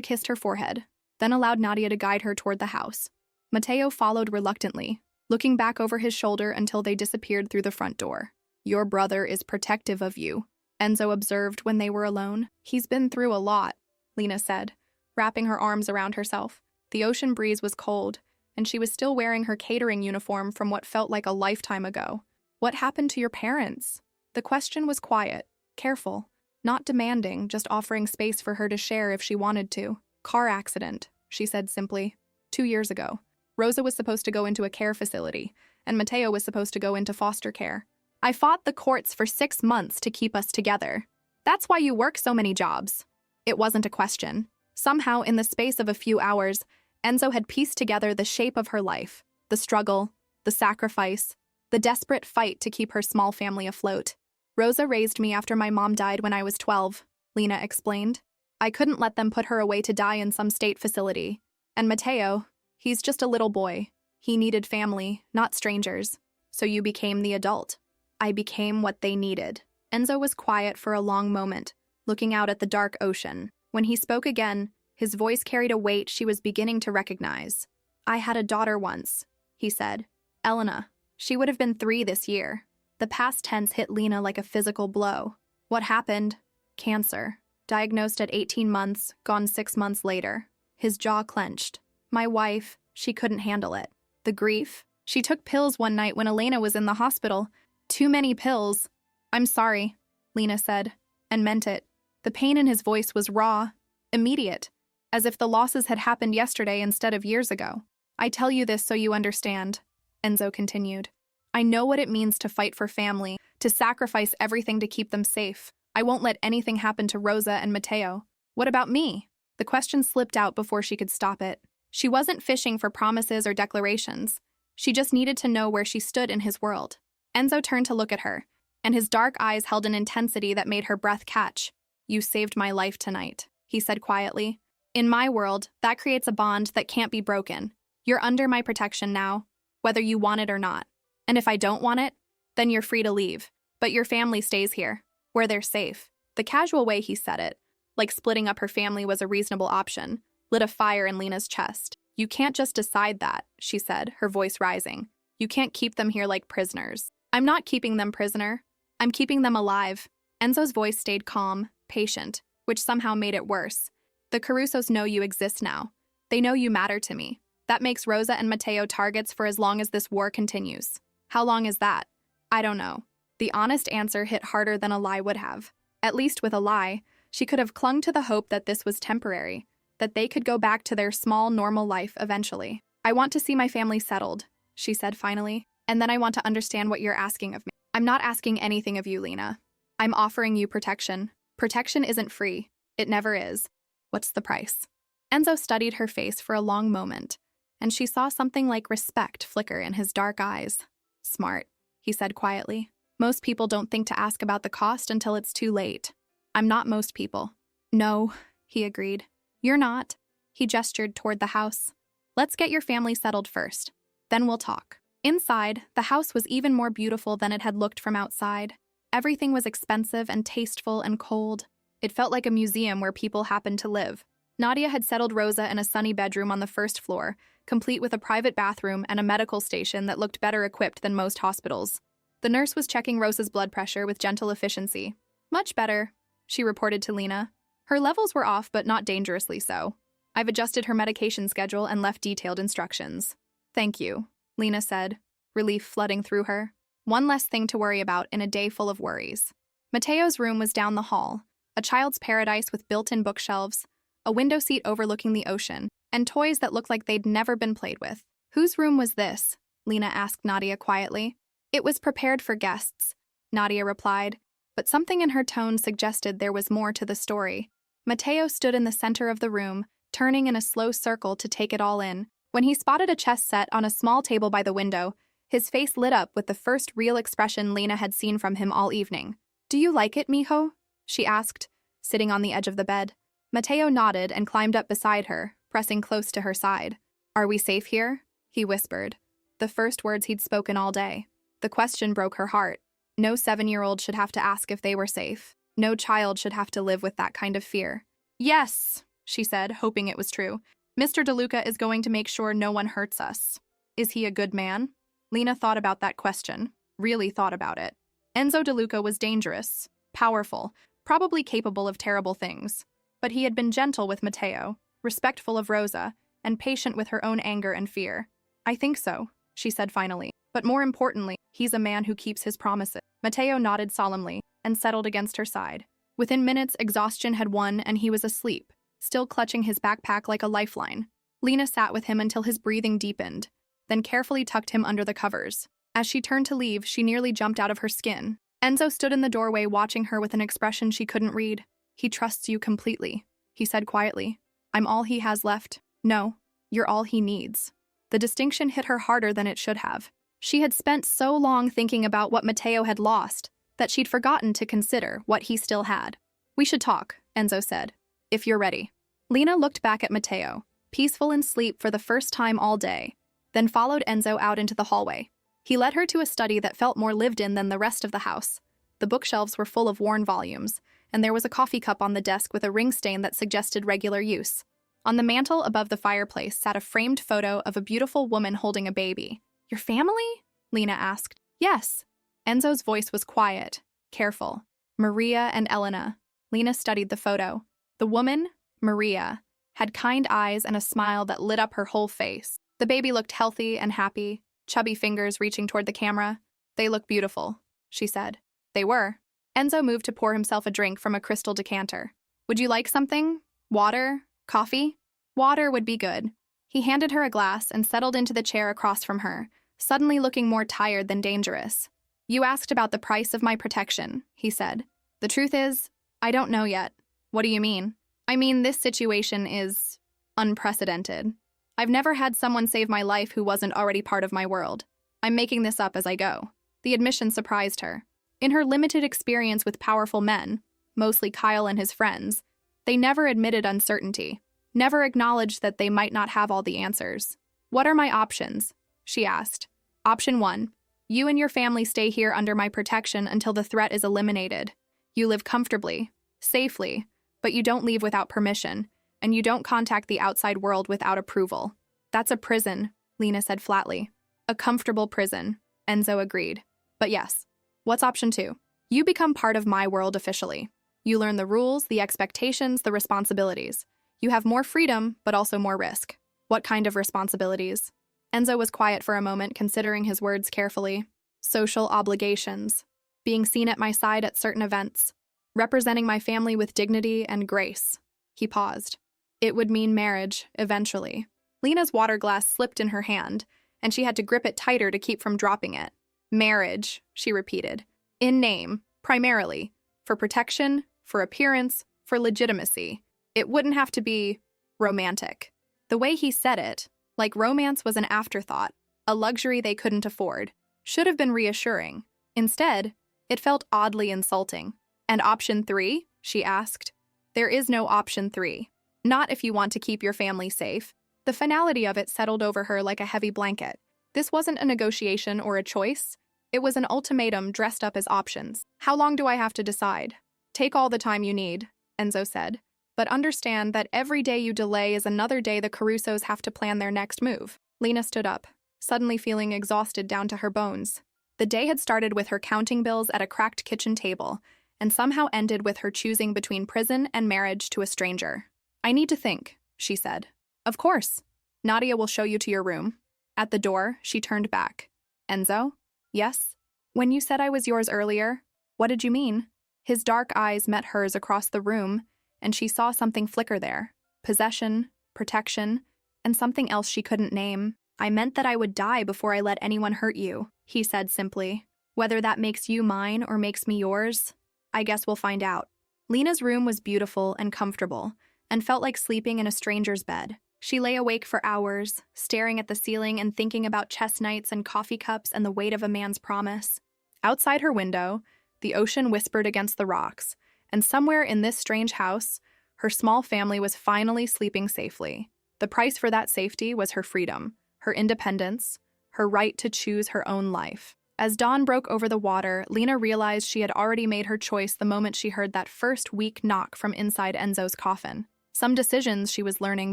kissed her forehead, then allowed Nadia to guide her toward the house. Mateo followed reluctantly, looking back over his shoulder until they disappeared through the front door. "Your brother is protective of you," Enzo observed when they were alone. "He's been through a lot," Lena said, wrapping her arms around herself. The ocean breeze was cold, and she was still wearing her catering uniform from what felt like a lifetime ago. "What happened to your parents?" The question was quiet, careful, not demanding, just offering space for her to share if she wanted to. "Car accident," she said simply. 2 years ago. Rosa was supposed to go into a care facility, and Mateo was supposed to go into foster care. "I fought the courts for 6 months to keep us together. That's why you work so many jobs." It wasn't a question. Somehow, in the space of a few hours, Enzo had pieced together the shape of her life, the struggle, the sacrifice, the desperate fight to keep her small family afloat. "Rosa raised me after my mom died when I was 12, Lena explained. "I couldn't let them put her away to die in some state facility. And Mateo, he's just a little boy. He needed family, not strangers. So you became the adult." "I became what they needed." Enzo was quiet for a long moment, looking out at the dark ocean. When he spoke again, his voice carried a weight she was beginning to recognize. "I had a daughter once," he said. "Elena. She would have been 3 this year." The past tense hit Lena like a physical blow. "What happened?" "Cancer. Diagnosed at 18 months, gone 6 months later." His jaw clenched. "My wife, she couldn't handle it. The grief. She took pills one night when Elena was in the hospital. Too many pills." "I'm sorry," Lena said, and meant it. The pain in his voice was raw, immediate, as if the losses had happened yesterday instead of years ago. "I tell you this so you understand," Enzo continued. "I know what it means to fight for family, to sacrifice everything to keep them safe. I won't let anything happen to Rosa and Mateo. What about me?" The question slipped out before she could stop it. She wasn't fishing for promises or declarations. She just needed to know where she stood in his world. Enzo turned to look at her, and his dark eyes held an intensity that made her breath catch. "You saved my life tonight," he said quietly. "In my world, that creates a bond that can't be broken. You're under my protection now, whether you want it or not. And if I don't want it, then you're free to leave. But your family stays here, where they're safe." The casual way he said it, like splitting up her family was a reasonable option, lit a fire in Lena's chest. "You can't just decide that," she said, her voice rising. "You can't keep them here like prisoners." "I'm not keeping them prisoner. I'm keeping them alive." Enzo's voice stayed calm, patient, which somehow made it worse. "The Carusos know you exist now. They know you matter to me. That makes Rosa and Mateo targets for as long as this war continues." "How long is that?" "I don't know." The honest answer hit harder than a lie would have. At least with a lie, she could have clung to the hope that this was temporary, that they could go back to their small, normal life eventually. "I want to see my family settled," she said finally, "and then I want to understand what you're asking of me." "I'm not asking anything of you, Lena. I'm offering you protection. Protection isn't free. It never is. What's the price?" Enzo studied her face for a long moment, and she saw something like respect flicker in his dark eyes. "Smart," he said quietly. "Most people don't think to ask about the cost until it's too late. I'm not most people." "No," he agreed. "You're not." He gestured toward the house. "Let's get your family settled first. Then we'll talk." Inside, the house was even more beautiful than it had looked from outside. Everything was expensive and tasteful and cold. It felt like a museum where people happened to live. Nadia had settled Rosa in a sunny bedroom on the first floor, complete with a private bathroom and a medical station that looked better equipped than most hospitals. The nurse was checking Rosa's blood pressure with gentle efficiency. "Much better," she reported to Lena. "Her levels were off, but not dangerously so. I've adjusted her medication schedule and left detailed instructions." "Thank you," Lena said, relief flooding through her. One less thing to worry about in a day full of worries. Mateo's room was down the hall, a child's paradise with built-in bookshelves, a window seat overlooking the ocean, and toys that looked like they'd never been played with. "Whose room was this?" Lena asked Nadia quietly. "It was prepared for guests," Nadia replied, but something in her tone suggested there was more to the story. Mateo stood in the center of the room, turning in a slow circle to take it all in. When he spotted a chess set on a small table by the window, his face lit up with the first real expression Lena had seen from him all evening. "Do you like it, mijo?" she asked, sitting on the edge of the bed. Mateo nodded and climbed up beside her, pressing close to her side. "Are we safe here?" he whispered, the first words he'd spoken all day. The question broke her heart. No 7-year-old should have to ask if they were safe. No child should have to live with that kind of fear. "Yes," she said, hoping it was true. "Mr. DeLuca is going to make sure no one hurts us." "Is he a good man?" Lena thought about that question, really thought about it. Enzo DeLuca was dangerous, powerful, probably capable of terrible things. But he had been gentle with Mateo, respectful of Rosa, and patient with her own anger and fear. "I think so," she said finally. "But more importantly, he's a man who keeps his promises." Mateo nodded solemnly and settled against her side. Within minutes, exhaustion had won and he was asleep, still clutching his backpack like a lifeline. Lena sat with him until his breathing deepened, then carefully tucked him under the covers. As she turned to leave, she nearly jumped out of her skin. Enzo stood in the doorway watching her with an expression she couldn't read. "He trusts you completely," he said quietly. "I'm all he has left." "No, you're all he needs." The distinction hit her harder than it should have. She had spent so long thinking about what Mateo had lost that she'd forgotten to consider what he still had. "We should talk," Enzo said, "if you're ready." Lena looked back at Mateo, peaceful in sleep for the first time all day, then followed Enzo out into the hallway. He led her to a study that felt more lived in than the rest of the house. The bookshelves were full of worn volumes, and there was a coffee cup on the desk with a ring stain that suggested regular use. On the mantel above the fireplace sat a framed photo of a beautiful woman holding a baby. "Your family?" Lena asked. "Yes." Enzo's voice was quiet, careful. "Maria and Elena." Lena studied the photo. The woman, Maria, had kind eyes and a smile that lit up her whole face. The baby looked healthy and happy, chubby fingers reaching toward the camera. "They look beautiful," she said. They were. Enzo moved to pour himself a drink from a crystal decanter. "Would you like something? Water? Coffee?" "Water would be good." He handed her a glass and settled into the chair across from her, suddenly looking more tired than dangerous. "You asked about the price of my protection," he said. "The truth is, I don't know yet." "What do you mean?" "I mean, this situation is unprecedented. I've never had someone save my life who wasn't already part of my world. I'm making this up as I go." The admission surprised her. In her limited experience with powerful men, mostly Kyle and his friends, they never admitted uncertainty, never acknowledged that they might not have all the answers. "What are my options?" she asked. Option 1. You and your family stay here under my protection until the threat is eliminated. You live comfortably, safely, but you don't leave without permission, and you don't contact the outside world without approval. That's a prison, Lena said flatly. A comfortable prison, Enzo agreed. But yes. What's option 2? You become part of my world officially. You learn the rules, the expectations, the responsibilities. You have more freedom, but also more risk. What kind of responsibilities? Enzo was quiet for a moment, considering his words carefully. Social obligations. Being seen at my side at certain events. Representing my family with dignity and grace. He paused. It would mean marriage, eventually. Lena's water glass slipped in her hand, and she had to grip it tighter to keep from dropping it. Marriage, she repeated. In name, primarily. For protection, for appearance, for legitimacy. It wouldn't have to be romantic. The way he said it, like romance was an afterthought, a luxury they couldn't afford, should have been reassuring. Instead, it felt oddly insulting. And option 3? She asked. There is no option 3. Not if you want to keep your family safe. The finality of it settled over her like a heavy blanket. This wasn't a negotiation or a choice. It was an ultimatum dressed up as options. How long do I have to decide? Take all the time you need, Enzo said. But understand that every day you delay is another day the Carusos have to plan their next move. Lena stood up, suddenly feeling exhausted down to her bones. The day had started with her counting bills at a cracked kitchen table, and somehow ended with her choosing between prison and marriage to a stranger. I need to think, she said. Of course. Nadia will show you to your room. At the door, she turned back. Enzo? Yes? When you said I was yours earlier, what did you mean? His dark eyes met hers across the room, and she saw something flicker there. Possession, protection, and something else she couldn't name. I meant that I would die before I let anyone hurt you, he said simply. Whether that makes you mine or makes me yours, I guess we'll find out. Lena's room was beautiful and comfortable, and felt like sleeping in a stranger's bed. She lay awake for hours, staring at the ceiling and thinking about chess knights and coffee cups and the weight of a man's promise. Outside her window, the ocean whispered against the rocks, and somewhere in this strange house, her small family was finally sleeping safely. The price for that safety was her freedom, her independence, her right to choose her own life. As dawn broke over the water, Lena realized she had already made her choice the moment she heard that first weak knock from inside Enzo's coffin. Some decisions she was learning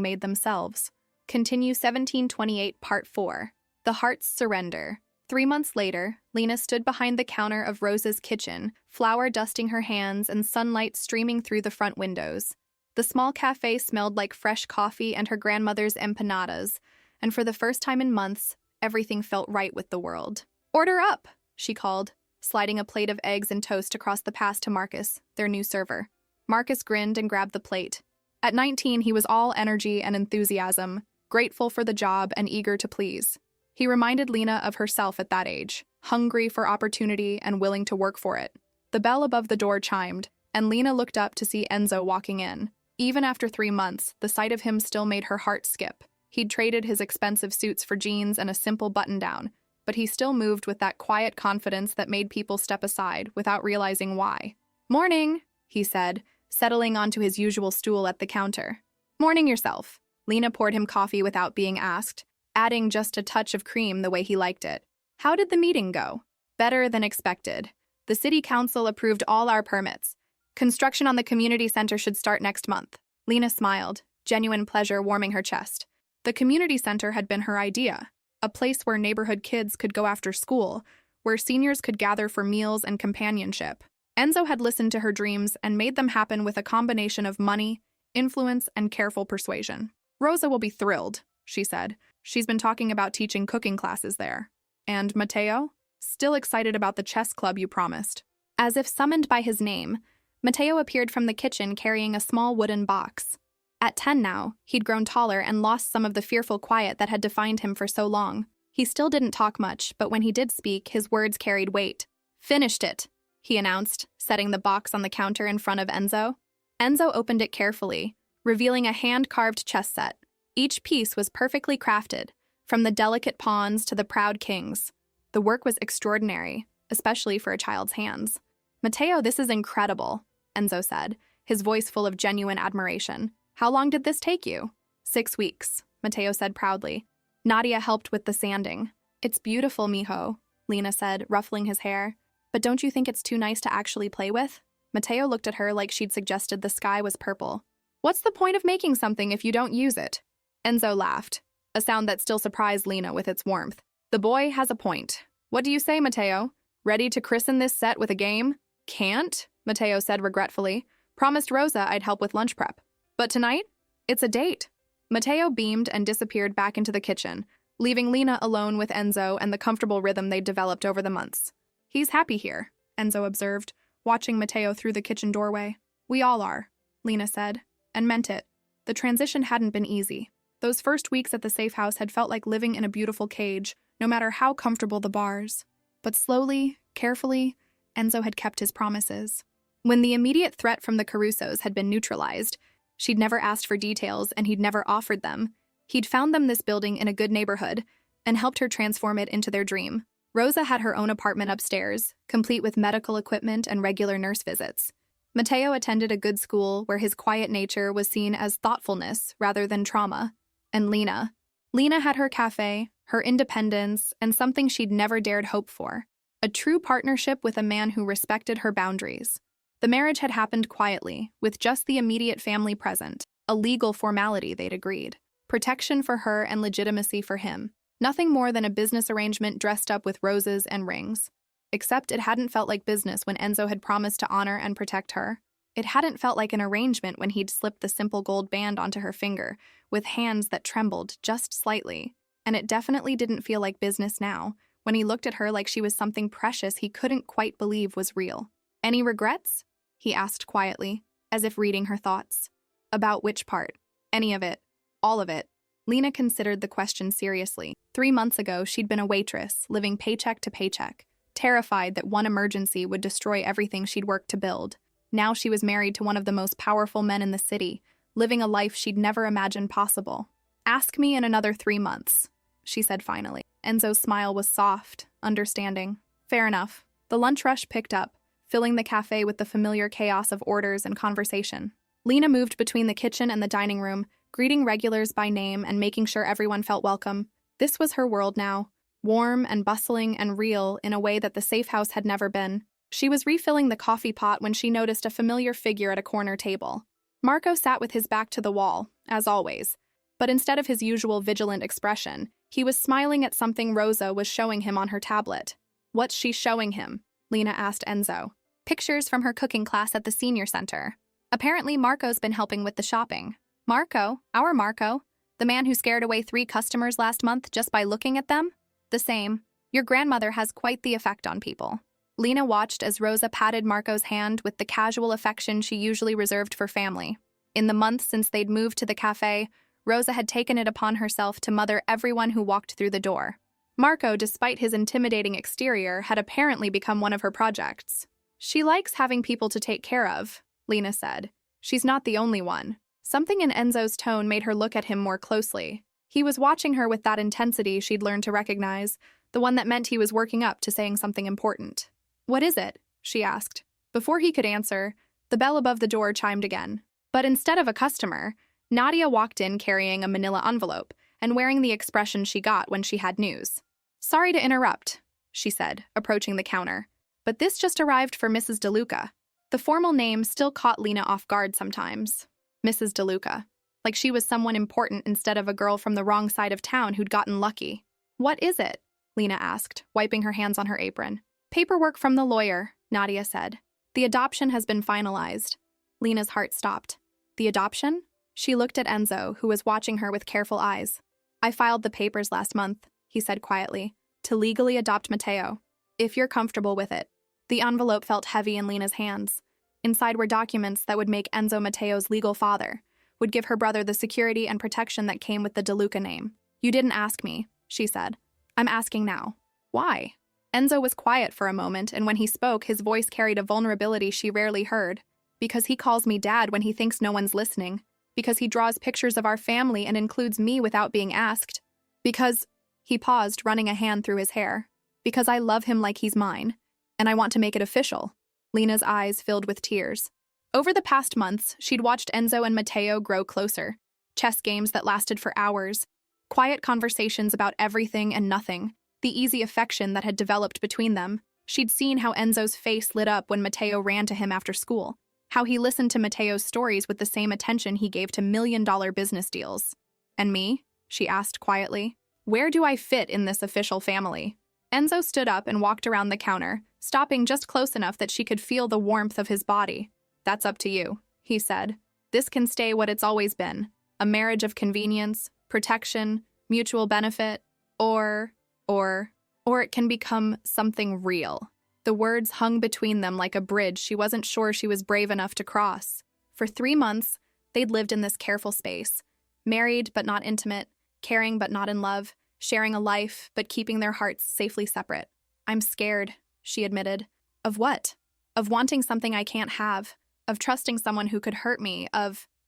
made themselves. Continue 1728 Part 4. The Heart's Surrender. 3 months later, Lena stood behind the counter of Rosa's kitchen, flour dusting her hands and sunlight streaming through the front windows. The small cafe smelled like fresh coffee and her grandmother's empanadas, and for the first time in months, everything felt right with the world. Order up, she called, sliding a plate of eggs and toast across the pass to Marcus, their new server. Marcus grinned and grabbed the plate. At 19, he was all energy and enthusiasm, grateful for the job and eager to please. He reminded Lena of herself at that age, hungry for opportunity and willing to work for it. The bell above the door chimed, and Lena looked up to see Enzo walking in. Even after 3 months, the sight of him still made her heart skip. He'd traded his expensive suits for jeans and a simple button-down, but he still moved with that quiet confidence that made people step aside without realizing why. "Morning," he said, settling onto his usual stool at the counter. "Morning yourself." Lena poured him coffee without being asked, adding just a touch of cream the way he liked it. "How did the meeting go?" "Better than expected. The city council approved all our permits. Construction on the community center should start next month." Lena smiled, genuine pleasure warming her chest. The community center had been her idea, a place where neighborhood kids could go after school, where seniors could gather for meals and companionship. Enzo had listened to her dreams and made them happen with a combination of money, influence, and careful persuasion. "Rosa will be thrilled," she said. "She's been talking about teaching cooking classes there." "And Matteo? Still excited about the chess club you promised." As if summoned by his name, Matteo appeared from the kitchen carrying a small wooden box. At 10 now, he'd grown taller and lost some of the fearful quiet that had defined him for so long. He still didn't talk much, but when he did speak, his words carried weight. "Finished it," he announced, setting the box on the counter in front of Enzo. Enzo opened it carefully, revealing a hand-carved chess set. Each piece was perfectly crafted, from the delicate pawns to the proud kings. The work was extraordinary, especially for a child's hands. "Matteo, this is incredible," Enzo said, his voice full of genuine admiration. "How long did this take you?" 6 weeks, Matteo said proudly. Nadia helped with the sanding. "It's beautiful, mijo," Lena said, ruffling his hair. "But don't you think it's too nice to actually play with?" Matteo looked at her like she'd suggested the sky was purple. "What's the point of making something if you don't use it?" Enzo laughed, a sound that still surprised Lena with its warmth. "The boy has a point. What do you say, Matteo? Ready to christen this set with a game?" "Can't," Matteo said regretfully. "Promised Rosa I'd help with lunch prep. But tonight? It's a date." Matteo beamed and disappeared back into the kitchen, leaving Lena alone with Enzo and the comfortable rhythm they'd developed over the months. "He's happy here," Enzo observed, watching Matteo through the kitchen doorway. "We all are," Lena said, and meant it. The transition hadn't been easy. Those first weeks at the safe house had felt like living in a beautiful cage, no matter how comfortable the bars. But slowly, carefully, Enzo had kept his promises. When the immediate threat from the Carusos had been neutralized, she'd never asked for details and he'd never offered them. He'd found them this building in a good neighborhood and helped her transform it into their dream. Rosa had her own apartment upstairs, complete with medical equipment and regular nurse visits. Matteo attended a good school where his quiet nature was seen as thoughtfulness rather than trauma. And Lena had her cafe, her independence, and something she'd never dared hope for. A true partnership with a man who respected her boundaries. The marriage had happened quietly, with just the immediate family present, a legal formality they'd agreed. Protection for her and legitimacy for him. Nothing more than a business arrangement dressed up with roses and rings. Except it hadn't felt like business when Enzo had promised to honor and protect her. It hadn't felt like an arrangement when he'd slipped the simple gold band onto her finger, with hands that trembled just slightly. And it definitely didn't feel like business now, when he looked at her like she was something precious he couldn't quite believe was real. "Any regrets?" he asked quietly, as if reading her thoughts. "About which part?" "Any of it. All of it." Lena considered the question seriously. 3 months ago, she'd been a waitress, living paycheck to paycheck, terrified that one emergency would destroy everything she'd worked to build. Now she was married to one of the most powerful men in the city, living a life she'd never imagined possible. "Ask me in another 3 months," she said finally. Enzo's smile was soft, understanding. Fair enough. The lunch rush picked up, filling the cafe with the familiar chaos of orders and conversation. Lena moved between the kitchen and the dining room, greeting regulars by name and making sure everyone felt welcome. This was her world now, warm and bustling and real in a way that the safe house had never been. She was refilling the coffee pot when she noticed a familiar figure at a corner table. Marco sat with his back to the wall, as always, but instead of his usual vigilant expression, he was smiling at something Rosa was showing him on her tablet. "What's she showing him?" Lena asked Enzo. "Pictures from her cooking class at the senior center. Apparently Marco's been helping with the shopping." "Marco? Our Marco? The man who scared away 3 customers last month just by looking at them?" "The same. Your grandmother has quite the effect on people." Lena watched as Rosa patted Marco's hand with the casual affection she usually reserved for family. In the months since they'd moved to the cafe, Rosa had taken it upon herself to mother everyone who walked through the door. Marco, despite his intimidating exterior, had apparently become one of her projects. "She likes having people to take care of," Lena said. "She's not the only one." Something in Enzo's tone made her look at him more closely. He was watching her with that intensity she'd learned to recognize, the one that meant he was working up to saying something important. "What is it?" she asked. Before he could answer, the bell above the door chimed again. But instead of a customer, Nadia walked in carrying a manila envelope and wearing the expression she got when she had news. "Sorry to interrupt," she said, approaching the counter, "but this just arrived for Mrs. DeLuca." The formal name still caught Lena off guard sometimes. Mrs. DeLuca. Like she was someone important instead of a girl from the wrong side of town who'd gotten lucky. "What is it?" Lena asked, wiping her hands on her apron. "Paperwork from the lawyer," Nadia said. "The adoption has been finalized." Lena's heart stopped. "The adoption?" She looked at Enzo, who was watching her with careful eyes. "I filed the papers last month," he said quietly, "to legally adopt Matteo. If you're comfortable with it." The envelope felt heavy in Lena's hands. Inside were documents that would make Enzo Matteo's legal father, would give her brother the security and protection that came with the DeLuca name. "You didn't ask me," she said. "I'm asking now." "Why?" Enzo was quiet for a moment, and when he spoke, his voice carried a vulnerability she rarely heard. "Because he calls me dad when he thinks no one's listening. Because he draws pictures of our family and includes me without being asked. Because—" He paused, running a hand through his hair. "Because I love him like he's mine. And I want to make it official. Lena's eyes filled with tears. Over the past months, she'd watched Enzo and Matteo grow closer. Chess games that lasted for hours. Quiet conversations about everything and nothing. The easy affection that had developed between them. She'd seen how Enzo's face lit up when Matteo ran to him after school. How he listened to Matteo's stories with the same attention he gave to million-dollar business deals. And me? She asked quietly. Where do I fit in this official family? Enzo stood up and walked around the counter, stopping just close enough that she could feel the warmth of his body. That's up to you, he said. This can stay what it's always been. A marriage of convenience, protection, mutual benefit, or it can become something real. The words hung between them like a bridge she wasn't sure she was brave enough to cross. For 3 months, they'd lived in this careful space. Married but not intimate, caring but not in love, sharing a life but keeping their hearts safely separate. I'm scared, she admitted. Of what? Of wanting something I can't have. Of trusting someone who could hurt me.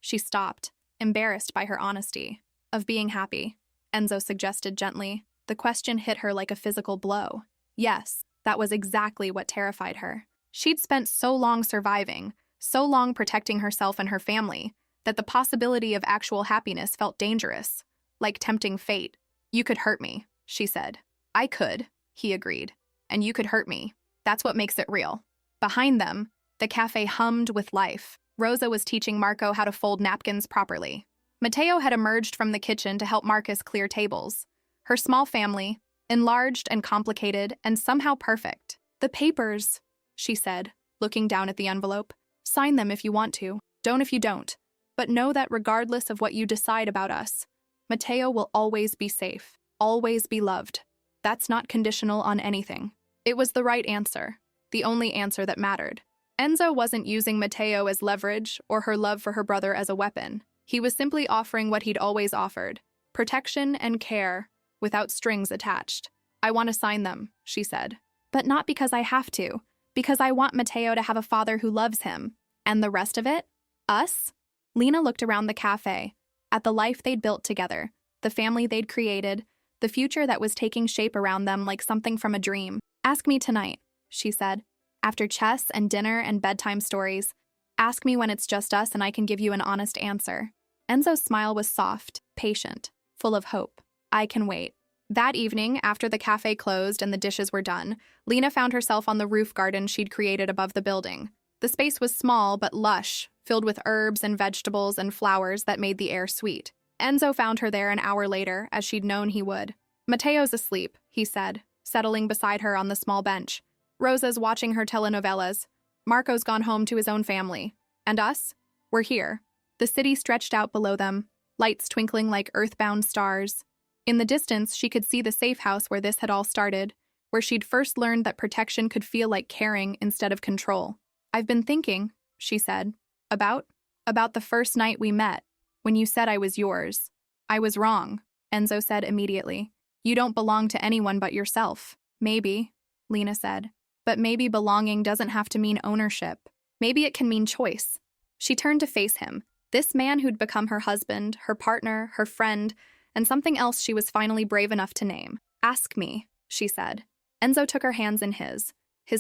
She stopped, embarrassed by her honesty. Of being happy, Enzo suggested gently. The question hit her like a physical blow. Yes, that was exactly what terrified her. She'd spent so long surviving, so long protecting herself and her family, that the possibility of actual happiness felt dangerous, like tempting fate. You could hurt me, she said. I could, he agreed. And you could hurt me. That's what makes it real. Behind them, the cafe hummed with life. Rosa was teaching Marco how to fold napkins properly. Matteo had emerged from the kitchen to help Marcus clear tables. Her small family, enlarged and complicated and somehow perfect. The papers, she said, looking down at the envelope. Sign them if you want to, don't if you don't. But know that regardless of what you decide about us, Matteo will always be safe, always be loved. That's not conditional on anything. It was the right answer, the only answer that mattered. Enzo wasn't using Matteo as leverage or her love for her brother as a weapon. He was simply offering what he'd always offered, protection and care, without strings attached. I want to sign them, she said. But not because I have to, because I want Matteo to have a father who loves him. And the rest of it? Us? Lena looked around the cafe, at the life they'd built together, the family they'd created, the future that was taking shape around them like something from a dream. Ask me tonight, she said. After chess and dinner and bedtime stories, ask me when it's just us and I can give you an honest answer. Enzo's smile was soft, patient, full of hope. I can wait. That evening, after the cafe closed and the dishes were done, Lena found herself on the roof garden she'd created above the building. The space was small but lush, filled with herbs and vegetables and flowers that made the air sweet. Enzo found her there an hour later, as she'd known he would. Matteo's asleep, he said, settling beside her on the small bench. Rosa's watching her telenovelas. Marco's gone home to his own family. And us? We're here. The city stretched out below them, lights twinkling like earthbound stars. In the distance, she could see the safe house where this had all started, where she'd first learned that protection could feel like caring instead of control. I've been thinking, she said, about the first night we met, when you said I was yours. I was wrong, Enzo said immediately. You don't belong to anyone but yourself. Maybe, Lena said. But maybe belonging doesn't have to mean ownership. Maybe it can mean choice. She turned to face him, this man who'd become her husband, her partner, her friend, and something else she was finally brave enough to name. Ask me, she said. Enzo took her hands in his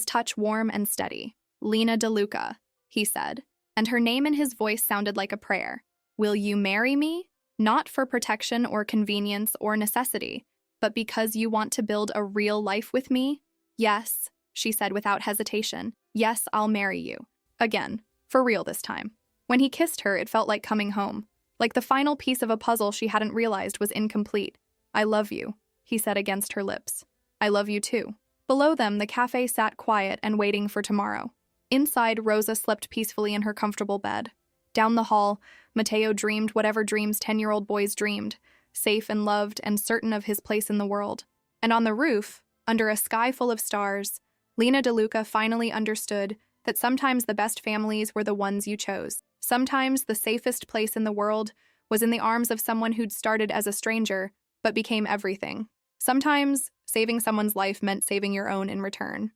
touch warm and steady. Lena DeLuca, he said, and her name in his voice sounded like a prayer. Will you marry me? Not for protection or convenience or necessity, but because you want to build a real life with me? Yes, she said without hesitation. Yes, I'll marry you. Again, for real this time. When he kissed her, it felt like coming home, like the final piece of a puzzle she hadn't realized was incomplete. I love you, he said against her lips. I love you too. Below them, the cafe sat quiet and waiting for tomorrow. Inside, Rosa slept peacefully in her comfortable bed. Down the hall, Matteo dreamed whatever dreams 10-year-old boys dreamed, safe and loved and certain of his place in the world. And on the roof, under a sky full of stars, Lena DeLuca finally understood that sometimes the best families were the ones you chose. Sometimes the safest place in the world was in the arms of someone who'd started as a stranger, but became everything. Sometimes saving someone's life meant saving your own in return.